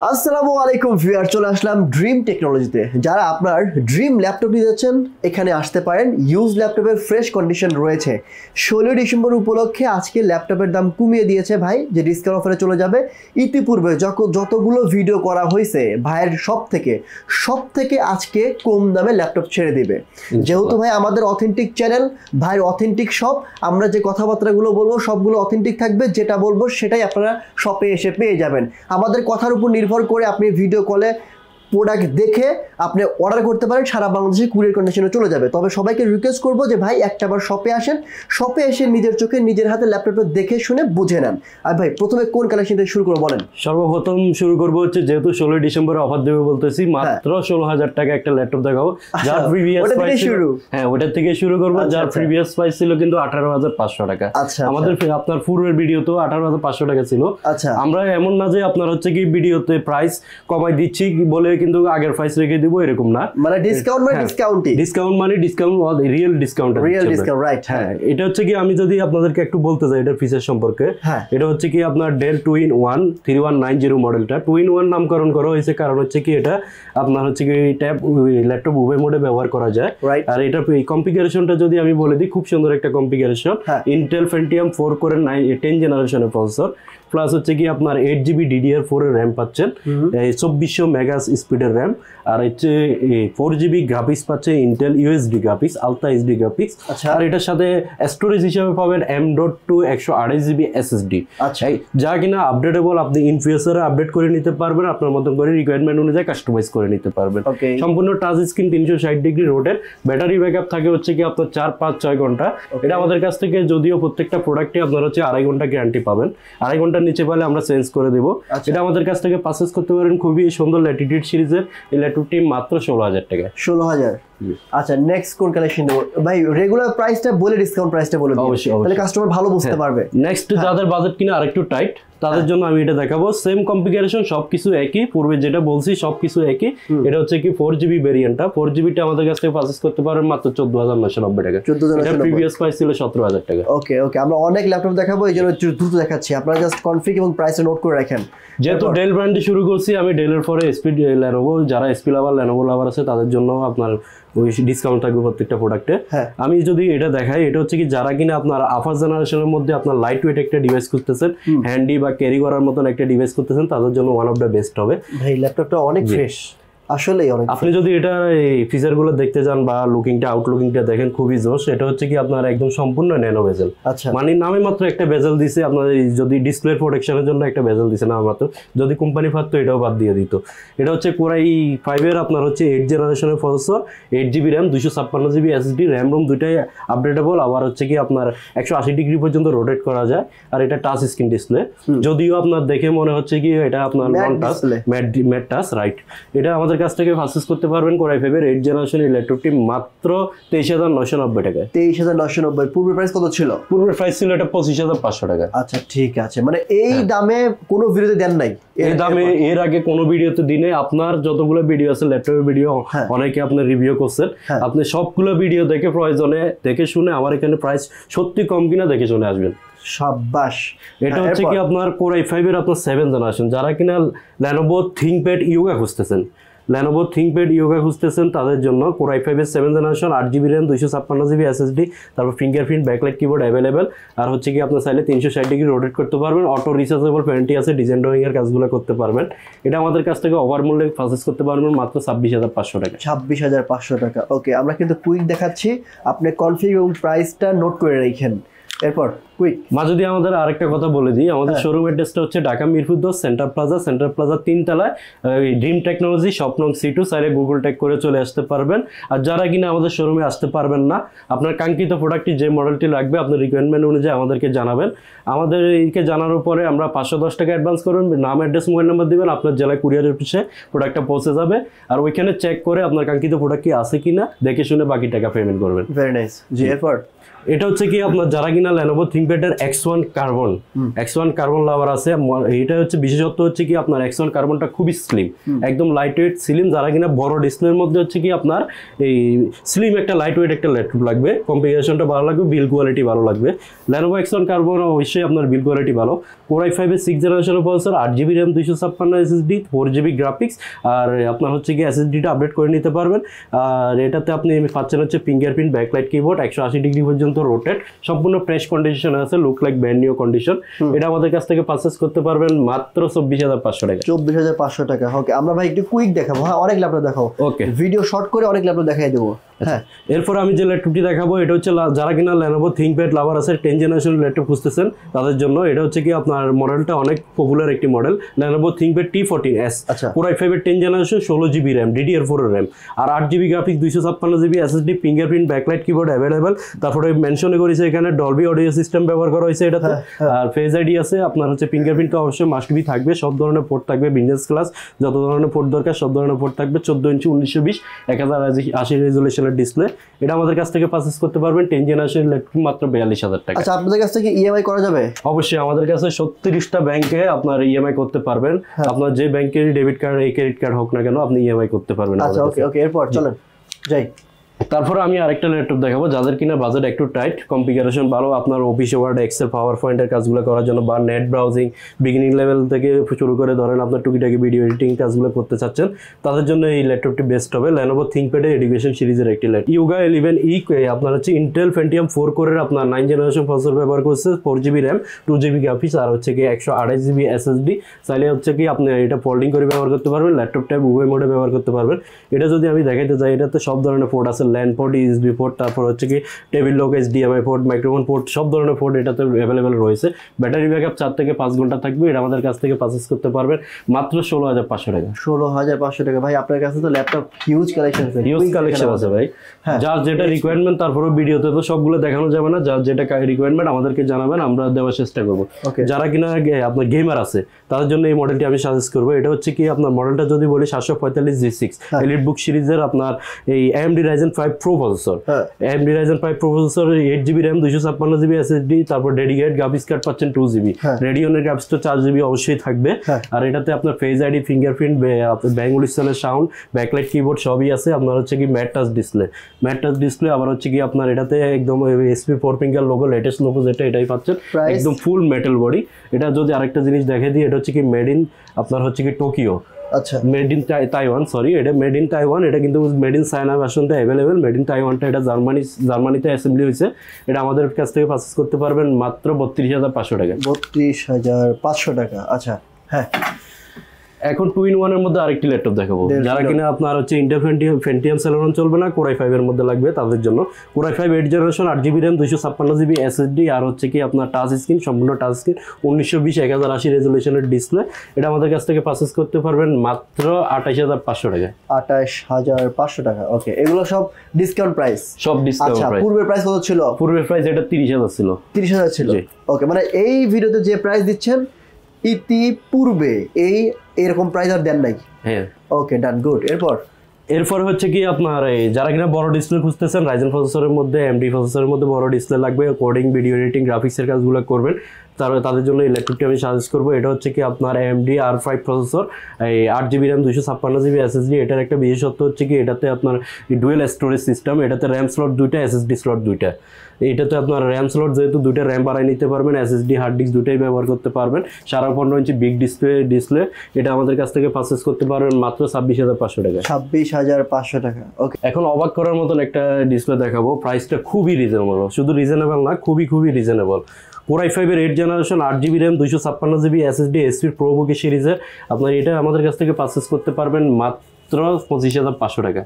আসসালামু আলাইকুম ভিউয়ার, চলে আসলাম ড্রিম টেকনোলজিতে। যারা আপনার ড্রিম ল্যাপটপ নিতে যাচ্ছেন এখানে আসতে পারেন। ইউজ ল্যাপটপের ফ্রেশ কন্ডিশন রয়েছে। 16 ডিসেম্বর উপলক্ষে আজকে ল্যাপটপের দাম কমিয়ে দিয়েছে ভাই, যে ডিসকাউন্ট অফারে চলে যাবে। ইতিপূর্বে যতগুলো ভিডিও করা হয়েছে ভাইয়ের সব থেকে আজকে কম দামে ল্যাপটপ ছেড়ে দিবে। যেহেতু ভাই আমাদের অথেন্টিক চ্যানেল, ভাইয়ের অথেন্টিক শপ, আমরা যে কথাবার্তাগুলো বলবো সবগুলো অথেন্টিক থাকবে। যেটা বলবো সেটাই আপনারা শপে এসে পেয়ে যাবেন। আমাদের কথার উপর নির্ভর করে আপনি ভিডিও কলে প্রোডাক্ট দেখে আপনি অর্ডার করতে পারেন। সারা বাংলাদেশে কুরিয়ার কন্ডিশনে চলে যাবে। তবে সবাইকে রিকোয়েস্ট করবো যে ভাই একটাবার শপে আসেন, শপে এসে নিজের চোখে নিজের হাতে ল্যাপটপটা দেখে শুনে বুঝে নেন। আর ভাই প্রথমে কোন কালেকশন থেকে শুরু করবো বলেন? সর্বপ্রথম শুরু করবো হচ্ছে, যেহেতু 16 ডিসেম্বর অফার দেবে বলতেছি, মাত্র 16,000 টাকা একটা ল্যাপটপ দেখাবো। যার প্রিভিয়াস প্রাইস শুরু, হ্যাঁ ওটা থেকে শুরু করবো। যার প্রিভিয়াস প্রাইস ছিল কিন্তু 18,500 টাকা। আমাদের আপনার পূর্বের ভিডিও তো 18,500 টাকা ছিল। আমরা এমন না যে আপনার হচ্ছে কি ভিডিওতে প্রাইস কমাই দিচ্ছি বলে কিন্তু আগের প্রাইস রেখে দিব, এরকম না। মানে ডিসকাউন্ট মানে ডিসকাউন্ট রিয়েল ডিসকাউন্ট, রাইট। হ্যাঁ, এটা হচ্ছে কি আমি যদি আপনাদেরকে একটু বলতে চাই এটার ফিচার সম্পর্কে। এটা হচ্ছে কি আপনার ডেল 2-in-1 3190 মডেলটা 2-in-1 নামকরণ করা হয়েছে, কারণ হচ্ছে কি এটা আপনার হচ্ছে কি ট্যাব ল্যাপটপ উভয় মোডে ব্যবহার করা যায়। আর এটা কনফিগারেশনটা যদি আমি বলে দিই, খুব সুন্দর একটা কনফিগারেশন। ইন্টেল Pentium 4 কোরের 10 জেনারেশনের প্রসেসর, প্লাস হচ্ছে কি আপনার 8GB DDR4 এর র্যাম পাচ্ছেন, 2400 মেগা স্পিডের র্যাম, আর হচ্ছে 4GB গ্রাফিক্স পাচ্ছে Intel USD graphics, ultra HD graphics. আর এটার সাথে স্টোরেজ হিসেবে পাবেন M.2 128GB SSD, যা কিনা আপডেটেবল। আপনি ইন ফিউচারে আপডেট করে নিতে পারবেন, আপনার মতন করে রিকোয়ারমেন্ট অনুযায়ী কাস্টমাইজ করে নিতে পারবেন। সম্পূর্ণ touch screen, 360 degree rotate, battery backup থাকে হচ্ছে কি আপনার 4-5-6 ঘন্টা। এটা আমাদের কাছ থেকে যদিও প্রত্যেকটা প্রোডাক্টে আপনার হচ্ছে 2.5 ঘন্টা গ্যারান্টি পাবেন, 2.5 ঘন্টার নিচে পালে আমরা চেঞ্জ করে দেবো। এটা আমাদের কাছ থেকে পারচেজ করতে পারেন। খুবই সুন্দর ল্যাটিটিউড সিরিজের এই ল্যাপটপটি মাত্র 16,000 টাকা। 16,000। আচ্ছা, নেক্সট কোন কালেকশন দেব ভাই? রেগুলার প্রাইসটা বলে ডিসকাউন্ট প্রাইসটা বলে দিন, তাহলে কাস্টমার ভালো বুঝতে পারবে। নেক্সট যাদের বাজেট কিনা আরেকটু টাইট, তাদের জন্য আমি এটা দেখাবো। সেম কনফিগারেশন, সবকিছু একই, পূর্বে যেটা বলছি সবকিছু একই। এটা হচ্ছে কি 4GB ভেরিয়েন্টটা, 4GBটা আমাদের কাছ থেকে পারচেজ করতে পারেন মাত্র 14,990 টাকা। এটা প্রিভিয়াস প্রাইস ছিল 17,000 টাকা। ওকে, আমরা অনেক ল্যাপটপ দেখাবো, এই জন্য দ্রুত দেখাচ্ছি। আপনারা জাস্ট কনফিগ এবং প্রাইসটা নোট করে রাখেন। যেহেতু ডেল ব্র্যান্ডে শুরু করছি, আমি ডেলের পরে এসপি লেনোভো, যারা এসপি লাভার লেনোভো লাভার আছে তাদের জন্য আপনার ওই ডিসকাউন্ট থাকবে প্রত্যেকটা প্রোডাক্টে। আমি যদি এটা দেখাই, এটা হচ্ছে কি যারা কিনা আপনার আফার জেনারেশনের মধ্যে আপনার লাইট ওয়েট একটা ডিভাইস খুঁজতেছেন, হ্যান্ডি বা ক্যারি করার মতন একটা ডিভাইস খুঁজতেছেন, তাদের জন্য ওয়ান অফ দ্য বেস্ট হবে। ভাই ল্যাপটপটা অনেক ফ্রেশ, আসলেই অনেক। আপনি যদি এটা এই ফিচারগুলো দেখতে যান বা আউটলুকিংটা দেখেন, খুবই জোশ। এটা হচ্ছে কি আপনার একদম সম্পূর্ণ ন্যানো বেজেল, মানে নামে মাত্র একটা বেজেল দিছে। আপনার যদি ডিসপ্লে প্রোটেকশনের জন্য একটা বেজেল দিছে নামে মাত্র, যদি কোম্পানি পারতো এটাও বাদ দিয়ে দিত। এটা হচ্ছে Core i5 এর আপনার হচ্ছে 8 জেনারেশনের processor, 8GB RAM, 256GB SSD, RAM ROM দুইটাই আপডেটেবল। আবার হচ্ছে কি আপনার 180 ডিগ্রি পর্যন্ত রোটেট করা যায়। আর এটা টাচ স্ক্রিন ডিসপ্লে, যদিও আপনার দেখে মনে হচ্ছে কি এটা আপনার নন টাচ, ম্যাট টাচ, রাইট। এটা আমাদের কাছ থেকে পারচেজ করতে পারবেন Core i5 এর 8 জেনারেশন এই ল্যাপটপটি মাত্র 23,990 টাকায়। 23,990। পূর্বের প্রাইস কত ছিল? পূর্বের প্রাইস ছিল এটা 25,500 টাকা। আচ্ছা, ঠিক আছে। মানে এই দামে কোনো ভিডিওতে দেন নাই? এই দামে এর আগে কোনো ভিডিওতে দিনে। আপনার যতগুলো ভিডিও আছে ল্যাপটপের ভিডিও, অনেকে আপনার রিভিউ করছেন, আপনি সবগুলো ভিডিও দেখে প্রয়োজনে দেখে শুনে আমার এখানে প্রাইস সত্যি কম কিনা দেখে চলে আসবেন। শাবাশ। এটা হচ্ছে কি আপনার Core i5 এর আপনার 7 জেনারেশন। যারা কিনা Lenovo ThinkPad Yoga খুঁজতেছেন, তাদের জন্য Core i5 এর 7 generation, 8GB RAM, 256GB SSD, তারপর ফিঙ্গারপ্রিন্ট ব্যাকলাইট কিবোর্ড অ্যাভেলেবেল। আর হচ্ছে কি আপনার চাইলে 360 ডিগ্রি রোটেট করতে পারবেন। অটো রিচার্জেবল প্যান্টি আছে, ডিজাইন ড্রয়িং এর কাজগুলো করতে পারবেন। এটা আমাদের কাছ থেকে অফার মূল্যে পারচেজ করতে পারবেন মাত্র 26,500 টাকা। 26,500 টাকা। ওকে, আমরা কিন্তু কুইক দেখাচ্ছি, আপনি কনফিগ এবং প্রাইসটা নোট করে রাখেন। এরপর কুইক যদি আমাদের আরেকটা কথা বলে দিই, আমাদের শোরুম অ্যাড্রেসটা হচ্ছে ঢাকা মিরপুর 10 সেন্টার প্লাজা 3 তলায়, ড্রিম টেকনোলজি শপ নং C2। সাইডে গুগল ট্যাগ করে চলে আসতে পারবেন। আর যারা কিনা আমাদের শোরুমে আসতে পারবেন না, আপনার কাঙ্ক্ষিত প্রোডাক্টটি যে মডেলটি লাগবে আপনি রিকোয়ারমেন্ট অনুযায়ী আমাদেরকে জানাবেন। আমাদেরকে জানানোর পরে আমরা 510 টাকা অ্যাডভান্স করবেন, নাম অ্যাড্রেস মোবাইল নাম্বার দিবেন, আপনার জেলায় কুরিয়ার অফিসে প্রোডাক্টটা পৌঁছে যাবে। আর ওইখানে চেক করে আপনার কাঙ্ক্ষিত প্রোডাক্ট কি আছে কিনা দেখে শুনে বাকি টাকা পেমেন্ট করবেন। Very nice. জি, এরপর এটা হচ্ছে কি আপনার যারা কিনা Lenovo ThinkPad এর X1 কার্বন লাভার আছে, এটা হচ্ছে বিশেষত্ব হচ্ছে কি আপনার X1 কার্বনটা খুবই স্লিম, একদম লাইট ওয়েট স্লিম। যারা কিনা বড় ডিসপ্লের মধ্যে হচ্ছে কি আপনার এই স্লিম একটা লাইট ওয়েট একটা ল্যাপটপ লাগবে, কনফিগারেশনটা ভালো লাগবে, বিল্ড কোয়ালিটি ভালো লাগবে, Lenovo X1 কার্বন অবশ্যই আপনার বিল্ড কোয়ালিটি ভালো। Core i5 এর 6th জেনারেশনের processor, 8GB RAM 256 SSD, 4GB graphics, আর আপনার হচ্ছে কি SSD-টা আপডেট করে নিতে পারবেন। আর এটাতে আপনি পাচ্ছেন হচ্ছে ফিঙ্গারপ্রিন্ট ব্যাকলাইট কিবোর্ড, 180 ডিগ্রি পর্যন্ত রোটেট, সম্পূর্ণ ফ্রেশ কন্ডিশন আছে, look like brand new condition. এটা আমাদের কাছ থেকে পারচেজ করতে পারবেন মাত্র 24,500 টাকা। 24,500 টাকা। ওকে, আমরা ভাই একটু কুইক দেখাবো, হ্যাঁ অনেক ল্যাপটপ দেখাবো, ওকে ভিডিও শর্ট করে অনেক ল্যাপটপ দেখাই দেবো। হ্যাঁ, এরপর আমি যে ল্যাপটপটি দেখাবো এটা হচ্ছে যারা কিনা Lenovo ThinkPad লাভার আছে, 10th জেনারেশন ল্যাপটপ খুঁজতেছেন তাদের জন্য। এটা হচ্ছে কি আপনার মডেলটা অনেক পপুলার একটি model, Lenovo ThinkPad T14s, Core i5 এর 10th generation, 16GB RAM, DDR4 এর RAM, আর 8GB graphics, 256GB SSD, fingerprint backlight keyboard available. তারপরে মেনশনে করেছে এখানে ডলবি অডিও সিস্টেম ব্যবহার করা হয়েছে এটাতে, আর ফেস আইডি আছে। আপনার হচ্ছে ফিঙ্গারপ্রিন্ট তো অবশ্যই মাস্ট বি থাকবে, সব ধরনের পোর্ট থাকবে, বিজনেস ক্লাস যত ধরনের পোর্ট দরকার সব ধরনের পোর্ট থাকবে। 14 ইঞ্চি 1920 1080 রেজুলেশনের ডিসপ্লে। এটা আমাদের কাছ থেকে পারচেজ করতে পারবেন 10th জেনারেশন ল্যাপটপ মাত্র 42,000 টাকা। আচ্ছা, আপনাদের কাছ থেকে ইএমআই করা যাবে? অবশ্যই আমাদের কাছে 36টা ব্যাংকে আপনার ইএমআই করতে পারবেন। আপনার যে ব্যাংকের ডেবিট কার্ড এই ক্রেডিট কার্ড হোক না কেন আপনি ইএমআই করতে পারবেন। আচ্ছা, ওকে ওকে, এরপর চলেন যাই। তারপরে আমি আরেকটা ল্যাপটপ দেখাবো যাদের কিনা বাজেট একটু টাইট, কনফিগারেশন ভালো, আপনার অফিস ওয়ার্ড, এক্সেল, পাওয়ার পয়েন্টের কাজগুলো করার জন্য, বা নেট ব্রাউজিং বিগিনিং লেভেল থেকে শুরু করে ধরেন আপনার টুকিটাকি ভিডিও এডিটিং কাজগুলো করতে চাচ্ছেন, তাদের জন্য এই ল্যাপটপটি বেস্ট হবে। Lenovo ThinkPad এর এডুকেশন সিরিজের একটি ল্যাপটপ, Yuga 11e, আপনার হচ্ছে ইন্টেল Pentium 4 কোরের আপনার 9th জেনারেশন প্রসেসর ব্যবহার করছে, 4GB RAM, 2GB গ্রাফিক্স, আর হচ্ছে কি 128GB SSD। চাইলে হচ্ছে কি আপনি এটা ফোল্ডিং করে ব্যবহার করতে পারবেন, ল্যাপটপ ট্যাব উভয় মোডে ব্যবহার করতে পারবেন। এটা যদি আমি দেখাইতে যাই, এটাতে সব ধরনের পোর্ট আছে, ল্যান্ড পোর্ট, USB পোর্ট, তারপর হচ্ছে কি table lock, HDMI port, microphone port, সব ধরনের পোর্ট এটাতে অ্যাভেলেবেল রয়েছে। ব্যাটারি ব্যাকআপ 4 থেকে 5 ঘন্টা থাকবে। এটা আমাদের কাছ থেকে পারচেজ করতে পারবেন মাত্র 16,500 টাকা। 16,500 টাকা। ভাই আপনার কাছে তো ল্যাপটপ হিউজ কালেকশন আছে, হিউজ কালেকশন আছে ভাই। যার যেটা রিকোয়ারমেন্ট, তারপরে ভিডিওতে তো সবগুলো দেখানো যাবে না, যার যেটা রিকোয়ারমেন্ট আমাদেরকে জানাবেন, আমরা দেওয়ার চেষ্টা করব। যারা কিনা আপনার গেমার আছে তাদের জন্য এই মডেলটি আমি সাজেস্ট করবো। এটা হচ্ছে কি আপনার মডেলটা যদি বলি 745 G6 এলিটবুক সিরিজের আপনার এই AMD Ryzen 5 Pro processor, AMD Ryzen 5 Pro processor, 8GB RAM, 256GB SSD, তারপর ডেডিকেটেড গ্রাফিক্স কার্ড পাচ্ছেন 2GB, রেডিয়নের গ্রাফিক্সটা 4GB অবশ্যই থাকবে। আর এটাতে আপনার ফেস আইডি, ফিঙ্গারপ্রিন্ট, ব্যাঙ্গুলিস্টানের সাউন্ড, ব্যাকলাইট কিবোর্ড সবই আছে। আপনার হচ্ছে কি ম্যাট টাচ ডিসপ্লে, আবার হচ্ছে কি আপনার এটাতে একদম SP 4 finger logo, latest logo যেটা এটাই পাচ্ছেন, একদম ফুল মেটাল বডি। এটা যদি আরেকটা জিনিস দেখে দিই, এটা হচ্ছে কি মেড ইন আপনার হচ্ছে কি টোকিও, আচ্ছা মেড ইন তাইওয়ান, সরি এটা মেড ইন তাইওয়ান, এটা কিন্তু মেড ইন চায়না ভার্সনটা অ্যাভেলেবেল, মেড ইন তাইওয়ানটা এটা জার্মানিতে অ্যাসেম্বলি হয়েছে। এটা আমাদের কাছ থেকে পারচেজ করতে পারবেন মাত্র 32,500 টাকা। 32,500 টাকা। আচ্ছা, হ্যাঁ এখন 2-in-1 এর মধ্যে আরেকটি ল্যাপটপ দেখাবো যারা কিনা আপনার হচ্ছে ইন্টেল Pentium Celeron চলবে না, Core i5 এর মধ্যে লাগবে তাদের জন্য। Core i5 8th generation, 8GB RAM, 256GB SSD, আর হচ্ছে কি আপনার টাচ স্ক্রিন, সম্পূর্ণ টাচ স্ক্রিন, 1920 1080 রেজুলেশনের ডিসপ্লে। এটা আমাদের কাছ থেকে পারচেজ করতে পারবেন মাত্র 28,500 টাকা। 28,500 টাকা। ওকে, এগুলো সব ডিসকাউন্ট প্রাইস, সব ডিসকাউন্ট প্রাইস। পূর্বের প্রাইস কত ছিল? পূর্বের প্রাইস এটা 30,000 ছিল। 30,000 ছিল। ওকে, মানে এই ভিডিওতে যে প্রাইস দিচ্ছেন ইতিপূর্বে এরকম প্রাইস আর দেন নাই? হ্যাঁ। ওকে, ডান, গুড। এরপর হচ্ছে কি আপনার যারা কিনা বড় ডিসপ্লে খুঁজতেছেন, Ryzen প্রসেসরের মধ্যে, AMD প্রসেসরের মধ্যে বড় ডিসপ্লে লাগবে, কোডিং, ভিডিও এডিটিং, গ্রাফিক্সের কাজগুলো করবেন, তাদের জন্য এই ল্যাপটপটি আমি সাজেস্ট করবো। এটা হচ্ছে কি আপনার AMD R5 processor, 8GB RAM, 256GB SSD। এটার একটা বিশেষত্ব হচ্ছে কি এটাতে আপনার ডুয়েল স্টোরেজ সিস্টেম, এটাতে RAM স্লট 2টা, SSD স্লট 2টা। এটাতে আপনার RAM স্লট যেহেতু 2টা, RAM বাড়াই নিতে পারবেন, SSD হার্ড ডিস্ক 2টাই ব্যবহার করতে পারবেন। 15.5 ইঞ্চি বিগ ডিসপ্লে। এটা আমাদের কাছ থেকে পারচেজ করতে পারবেন মাত্র 26,500 টাকা। 26,500 টাকা। ওকে, এখন অবাক করার মতন একটা ডিসপ্লে দেখাবো, প্রাইসটা খুবই রিজনেবল, শুধু রিজনেবল না খুবই রিজনেবল। Core i5 এর 8th generation, 8GB RAM, 256GB SSD, SP Pro Book সিরিজের। আপনার এটা আমাদের কাছ থেকে পারচেজ করতে পারবেন মাত্র 25,500 টাকা।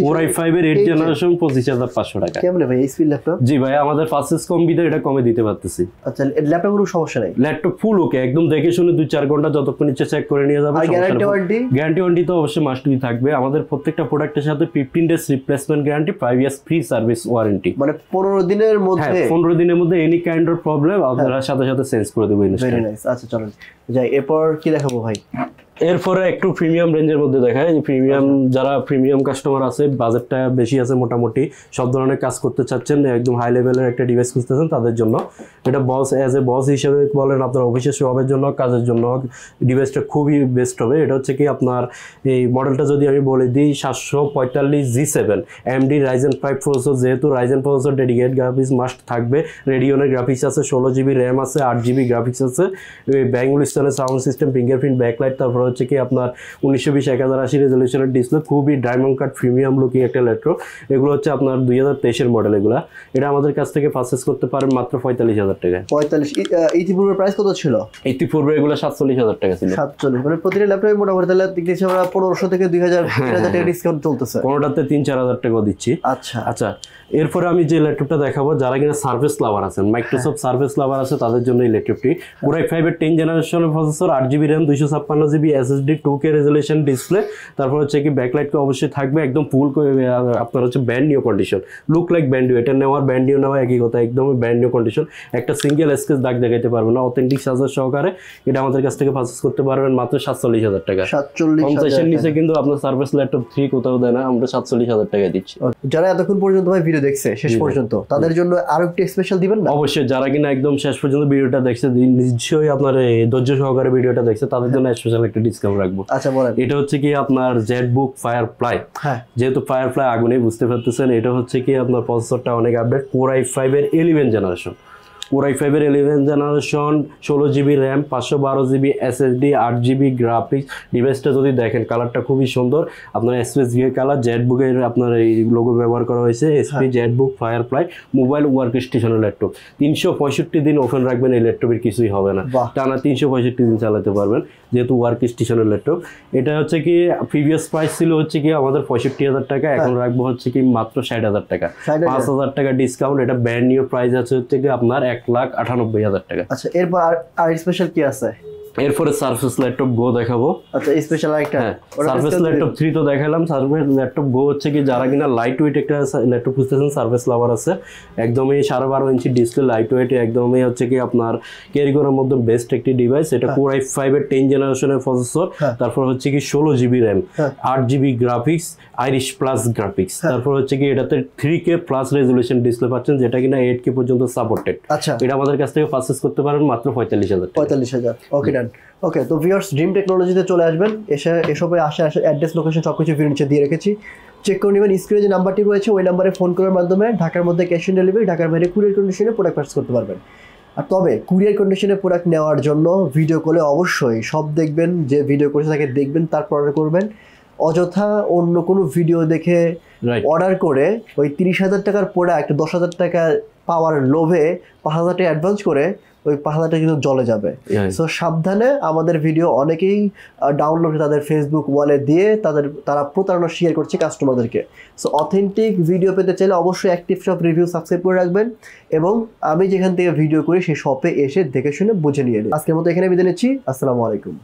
Core i5 এর 8th জেনারেশন 25,500 টাকা। কেমনে ভাই এই স্পিড ল্যাপটপ? জি ভাই, আমাদের পারচেজ কম বিধে এটা কমে দিতে পারতেছি। আচ্ছা, ল্যাপটপ কোনো সমস্যা নাই? ল্যাপটপ ফুল ওকে, একদম দেখে শুনে 2-4 ঘন্টা যতক্ষণ ইচ্ছে চেক করে নিয়ে যাবে। গ্যারান্টি ওয়ারেন্টি তো অবশ্যই মাস্ট বি থাকবে। আমাদের প্রত্যেকটা প্রোডাক্টের সাথে 15 days replacement guarantee, 5 years free service warranty. মানে 15 দিনের মধ্যে? 15 দিনের মধ্যে এনি কাইন্ড অফ প্রবলেম আপনারা সাথে সাথে চেঞ্জ করে দেব ইনস্ট্যান্ট। Very nice. আচ্ছা চলুন যাই, এরপর কি দেখাবো ভাই? এরপরে একটু প্রিমিয়াম রেঞ্জের মধ্যে দেখায়, প্রিমিয়াম যারা প্রিমিয়াম কাস্টমার আছে, বাজেটটা বেশি আছে, মোটামুটি সব ধরনের কাজ করতে চাচ্ছেন, একদম হাই লেভেলের একটা ডিভাইস খুঁজতেছেন তাদের জন্য এটা বস অ্যাজ এ বস হিসেবে বলেন, আপনার অফিসের সবের জন্য, কাজের জন্য ডিভাইসটা খুবই বেস্ট হবে। এটা হচ্ছে কি আপনার এই মডেলটা যদি আমি বলে দিই 745G7 AMD Ryzen 5 প্রসেসর, যেহেতু Ryzen processor dedicated graphics must থাকবে, রেডিয়নের গ্রাফিক্স আছে, 16GB র্যাম আছে, 8GB গ্রাফিক্স আছে, ব্যাঙ্গুল স্টাইলের সাউন্ড সিস্টেম, ফিঙ্গারপ্রিন্ট ব্যাকলাইট, তারপর হচ্ছে কি আপনার 1920x1080 রেজলিউশনের ডিসপ্লে, খুবই ডায়মন্ড কাট প্রিমিয়াম লুকিং একটা ল্যাপটপ। এগুলো হচ্ছে আপনার 2023-এর মডেল। এগুলো এটা আমাদের কাছ থেকে পারচেস করতে পারেন মাত্র 45,000 টাকায়। 45 ইতিপূর্বে প্রাইস কত ছিল? ইতিপূর্বে এগুলো 47,000 টাকা ছিল। 47 মানে প্রতিটা ল্যাপটপে মোটামুটি তাহলে দেখতেছি আমরা 1500 থেকে 2000 3000 টাকা ডিসকাউন্ট চলতেছে, কোনোটাতে 3-4 হাজার টাকা দিচ্ছি। আচ্ছা এরপরে আমি যে ল্যাপটপটা দেখাবো, যারা কিনা সার্ভিস লাভার আছেন, মাইক্রোসফট সার্ভিস লাভার আছে, তাদের জন্য এই ল্যাপটপটি Core i5-এর 10 জেনারেশনের processor, 8GB RAM, 256GB SSD, 2K resolution display, তারপর হচ্ছে কি ব্যাকলাইট অবশ্যই থাকবে, একদম ফুল আপনার হচ্ছে brand new condition, look like brand new. এটা নেওয়ার ব্র্যান্ড নিউ নেওয়া একই কথা, একদমই ব্র্যান্ড নিউ কন্ডিশন, একটা সিঙ্গেল স্কেচ দাগ দেখাইতে পারবে না, অথেন্টিক চার্জার সহকারে এটা আমাদের কাছ থেকে পারচেস করতে পারবেন মাত্র 47,000 টাকা। 47,000 নিচে কিন্তু আপনার সার্ভিস ল্যাপটপ 3 কোথাও দেয় না, আমরা 47,000 টাকায় দিচ্ছি। যারা এতক্ষণ পর্যন্ত ভাই ভিডিও দেখছে শেষ পর্যন্ত, তাদের জন্য আরো একটু স্পেশাল দিবেন না? অবশ্যই, যারা কিনা একদম শেষ পর্যন্ত ভিডিওটা দেখছে, নিশ্চয়ই আপনার ধৈর্য সহকারে ভিডিওটা দেখছে, তাদের জন্য স্পেশাল একটা ডিসকাউন্ট রাখবো। আচ্ছা বলেন। এটা হচ্ছে কি আপনার জেটবুক ফায়ারফ্লাই, যেহেতু ফায়ারফ্লাই আগুনে বুঝতে পারতেছেন, এটা হচ্ছে কি আপনার প্রসেসরটা অনেক update, Core i5-এর 11 generation, Core i5-এর 11 generation, 16GB RAM, 512GB SSD, 8GB graphics. ডিভাইসটা যদি দেখেন কালারটা খুবই সুন্দর, আপনার এসপি কালার, জেটবুকের আপনার এই লোগো ব্যবহার করা হয়েছে, SP Jetbook firefly mobile work স্টেশনের ল্যাপটপ। 365 দিন ওপেন রাখবেন, এই ল্যাপটপের কিছুই হবে না, টানা 365 দিন চালাতে পারবেন, যেহেতু ওয়ার্ক স্টেশনের ল্যাপটপ। এটা হচ্ছে কি প্রিভিয়াস প্রাইস ছিল হচ্ছে কি আমাদের 65,000 টাকা, এখন রাখবো হচ্ছে কি মাত্র 60,000 টাকা, 5,000 টাকা ডিসকাউন্ট। এটা ব্র্যান্ড নিউ প্রাইস আছে হচ্ছে কি আপনার 1,98,000 টাকা। আচ্ছা এরপর আর স্পেশাল কি আছে? এরপরে সার্ফেস ল্যাপটপ গো দেখাবো। আচ্ছা স্পেশাল একটা সার্ফেস ল্যাপটপ 3 তো দেখালাম। সার্ফেস ল্যাপটপ গো হচ্ছে কি যারা কিনা লাইট ওয়েট একটা ল্যাপটপ খুঁজতেছেন, সার্ফেস লাভার আছে, একদমই 12.5 ইঞ্চি ডিসপ্লে, লাইট ওয়েট, একদমই হচ্ছে কি আপনার ক্যারি করার মধ্যে বেস্ট একটি ডিভাইস। এটা Core i5-এর 10 জেনারেশনের প্রসেসর, তারপর হচ্ছে কি 16GB RAM, 8GB graphics, Irish plus graphics, তারপর হচ্ছে কি এটাতে 3K প্লাস রেজলিউশন ডিসপ্লে পাচ্ছেন, যেটা কিনা 8K পর্যন্ত সাপোর্টেড। আচ্ছা এটা আমাদের কাছ থেকে পারচেজ করতে পারেন মাত্র 45,000 টাকা। 45,000 ওকে ডান। ওকে তো ভিউয়ার্স, ড্রিম টেকনোলজিতে চলে আসবেন, এসবে আসে অ্যাড্রেস লোকেশন সবকিছু ভিডিও নিচে দিয়ে রেখেছি, চেক করে নেবেন। স্ক্রিনে যে নাম্বারটি রয়েছে ওই নাম্বারে ফোন করার মাধ্যমে ঢাকার মধ্যে ক্যাশ অন ডেলিভারি, ঢাকার বাইরে কুরিয়ার কন্ডিশনে প্রোডাক্ট পারচেজ করতে পারবেন। আর তবে কুরিয়ার কন্ডিশনে প্রোডাক্ট নেওয়ার জন্য ভিডিও কলে অবশ্যই সব দেখবেন, যে ভিডিও করেছে তাকে দেখবেন, তারপর অর্ডার করবেন। অযথা অন্য কোনো ভিডিও দেখে অর্ডার করে ওই 30,000 টাকার প্রোডাক্ট 10,000 টাকা পাওয়ার লোভে 5,000 টাকা অ্যাডভান্স করে ওই 5,000 টাকা কিন্তু জলে যাবে। সো সাবধানে, আমাদের ভিডিও অনেকেই ডাউনলোড তাদের ফেসবুক ওয়ালে দিয়ে তারা প্রতারণা শেয়ার করছে কাস্টমারদেরকে। সো অথেন্টিক ভিডিও পেতে চাইলে অবশ্যই অ্যাক্টিভ শপ রিভিউ সাবস্ক্রাইব করে রাখবেন, এবং আমি যেখান থেকে ভিডিও করি সেই শপে এসে দেখে শুনে বুঝে নিয়ে নিন। আজকের মতো এখানে বিদায় নিচ্ছি, আসসালামু আলাইকুম।